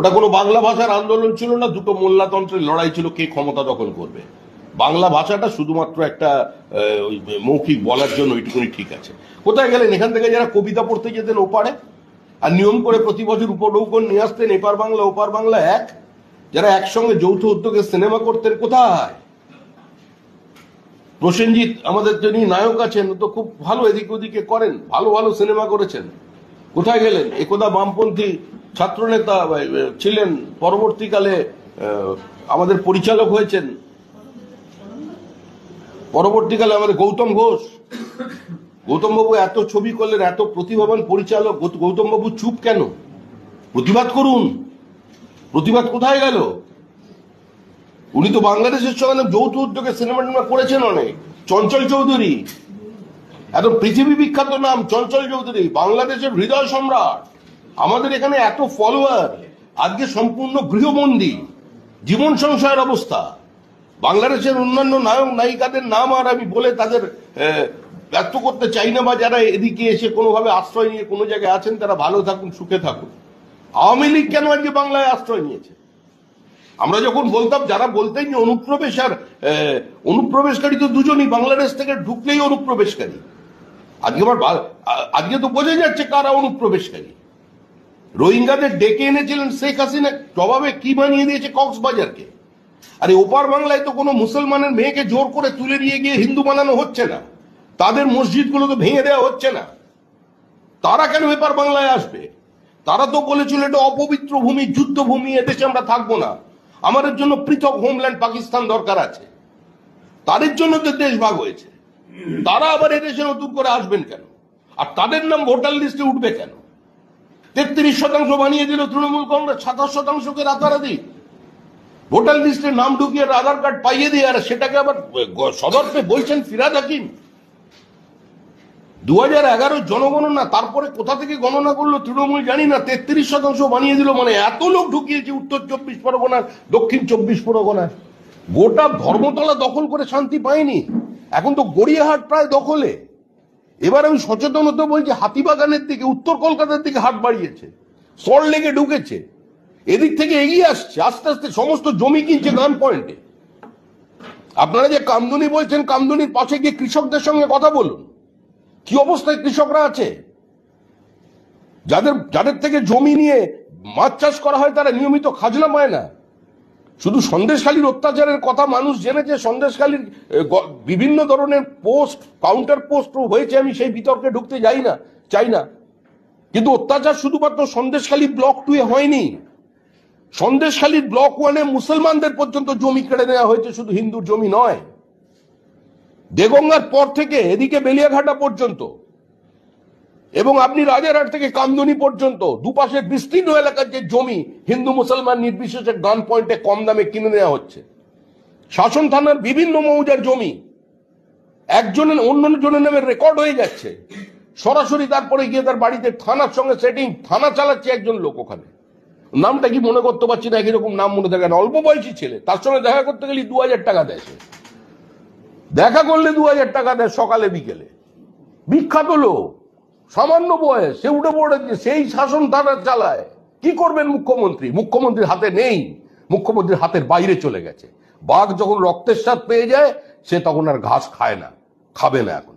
ওটা কোনো বাংলা ভাষার আন্দোলন ছিল না, দুটো মোল্লাতন্ত্রের লড়াই ছিল কে ক্ষমতা দখল করবে। বাংলা ভাষাটা শুধুমাত্র একটা মৌখিক বলার জন্য ওইটুকুনি ঠিক আছে। কোথায় গেলেন? এখান থেকে যারা কবিতা পড়তে যেতেন ওপারে আর নিয়ম করে প্রতি বছর উপনৌকন নিয়ে আসতেন, এপার বাংলা ওপার বাংলা এক, যারা একসঙ্গে যৌথ উদ্যোগে সিনেমা করতেন, কোথায়? প্রসেনজিৎ আমাদের যিনি নায়ক আছেন তো খুব ভালো এদিক ওদিকে করেন, ভালো ভালো সিনেমা করেছেন, কোথায় গেলেন? একদা বামপন্থী ছাত্রনেতা ছিলেন, পরবর্তীকালে আমাদের পরিচালক হয়েছেন, পরবর্তীকালে আমাদের গৌতম ঘোষ। গৌতম বাবু এত ছবি করলেন, এত প্রতিভাবান পরিচালক, গৌতম বাবু চুপ কেন? প্রতিবাদ করুন। প্রতিবাদ কোথায় গেল? উনি তো বাংলাদেশের সঙ্গে যৌথ উদ্যোগে সিনেমা টিনেমা করেছেন অনেক। চঞ্চল চৌধুরী, এত পৃথিবী বিখ্যাত নাম চঞ্চল চৌধুরী, বাংলাদেশের হৃদয় সম্রাট। আমাদের এখানে এত ফলোয়ার, আজকে সম্পূর্ণ গৃহবন্দী, জীবন সংশয়ের অবস্থা। বাংলাদেশের অন্যান্য নায়ক নায়িকাদের নাম আর আমি বলে তাদের ব্যর্থ করতে চাই না, বা যারা এদিকে এসে কোনোভাবে আশ্রয় নিয়ে কোনো জায়গায় আছেন তারা ভালো থাকুন, সুখে থাকুন। আওয়ামী লীগ কেন আজকে বাংলায় আশ্রয় নিয়েছে? আমরা যখন বলতাম, যারা বলতেন যে অনুপ্রবেশ আর অনুপ্রবেশকারী তো দুজনই, বাংলাদেশ থেকে ঢুকলেই অনুপ্রবেশকারী। আজকে তো বোঝা যাচ্ছে কারা অনুপ্রবেশকারী। রোহিঙ্গাদের ডেকে এনেছিলেন শেখ হাসিনা, জবাবে কি বানিয়ে দিয়েছে কক্সবাজারকে। আরে ওপার বাংলায় তো কোনো মুসলমানের মেয়েকে জোর করে তুলে নিয়ে গিয়ে হিন্দু বানানো হচ্ছে না, তাদের মসজিদগুলো তো ভেঙে দেওয়া হচ্ছে না। তারা কেন এপার বাংলায় আসবে? তারা তো বলেছিল এটা অপবিত্র ভূমি, যুদ্ধভূমি, এদেশে আমরা থাকবো না, আমাদের জন্য পৃথক হোমল্যান্ড পাকিস্তান দরকার আছে। তাদের জন্য তো দেশ ভাগ হয়েছে। তারা আবার এদেশে নতুন করে আসবেন কেন? আর তাদের নাম ভোটার লিস্টে উঠবে কেন? 33% বানিয়ে দিল তৃণমূল কংগ্রেস, 27%কে রাতারাতি ভোটার লিস্টে নাম ঢুকিয়ে আধার কার্ড পাইয়ে দিয়ে, আর সেটাকে আবার সদর্পে বলছেন ফিরাদ হাকিম। 2011 জনগণনা, তারপরে কোথা থেকে গণনা করলো তৃণমূল জানি না, 33% বানিয়ে দিল। মানে এত লোক ঢুকিয়েছে উত্তর 24 পরগনার, দক্ষিণ 24 পরগনায়। গোটা ধর্মতলা দখল করে শান্তি পায়নি, এখন তো গড়িয়াহাট প্রায় দখলে। এবার আমি সচেতন হতে বলছি, হাতিবাগানের দিকে, উত্তর কলকাতার দিকে হাট বাড়িয়েছে, সল্ট লেকে ঢুকেছে, এদিক থেকে এগিয়ে আসছে, আস্তে আস্তে সমস্ত জমি কিনছে গান পয়েন্টে। আপনারা যে কামদুনি বলছেন, কামদুনির পাশে গিয়ে কৃষকদের সঙ্গে কথা বলুন, কি অবস্থায় কৃষকরা আছে। যাদের থেকে জমি নিয়ে মাছ চাষ করা হয় তারা নিয়মিত খাজনা পায় না। শুধু সন্দেশখালীর অত্যাচারের কথা মানুষ জেনেছে, সন্দেশখালীর বিভিন্ন ধরনের পোস্ট, কাউন্টার পোস্ট হয়েছে, আমি সেই বিতর্কে ঢুকতে চাই না। কিন্তু অত্যাচার শুধুমাত্র সন্দেশখালী ব্লক 2 এ হয়নি, সন্দেশখালীর ব্লক 1 এ মুসলমানদের পর্যন্ত জমি কেড়ে নেওয়া হয়েছে, শুধু হিন্দুর জমি নয়। দেগঙ্গার পর থেকে এদিকে বেলিয়াঘাটা পর্যন্ত, এবং আপনি রাজারহাট থেকে কামদুনি পর্যন্ত দুপাশের বিস্তীর্ণ এলাকার যে জমি হিন্দু মুসলমান নির্বিশেষে গান পয়েন্টে কম দামে কিনে নেওয়া হচ্ছে। শাসন থানার বিভিন্ন মৌজার জমি একজনের অন্য জনের নামে রেকর্ড হয়ে যাচ্ছে, সরাসরি তারপরে গিয়ে তার বাড়িতে থানার সঙ্গে সেটিং, থানা চালাচ্ছে একজন লোক। ওখানে নামটা কি মনে করতে পারছি না, একই রকম নাম মনে থাকে না, অল্প বয়সী ছেলে, তার সঙ্গে দেখা করতে গেলে 2000 টাকা দেয়। দেখা করলে 2000 টাকা দেয় সকালে বিকেলে। বিখ্যাত লোক, সামান্য বয়স, সে উঠে পড়েছে, সেই শাসন তারা চালায়। কি করবেন মুখ্যমন্ত্রী? মুখ্যমন্ত্রীর হাতে নেই, মুখ্যমন্ত্রীর হাতের বাইরে চলে গেছে। বাঘ যখন রক্তের স্বাদ পেয়ে যায়, সে তখন আর ঘাস খায় না, খাবে না এখন।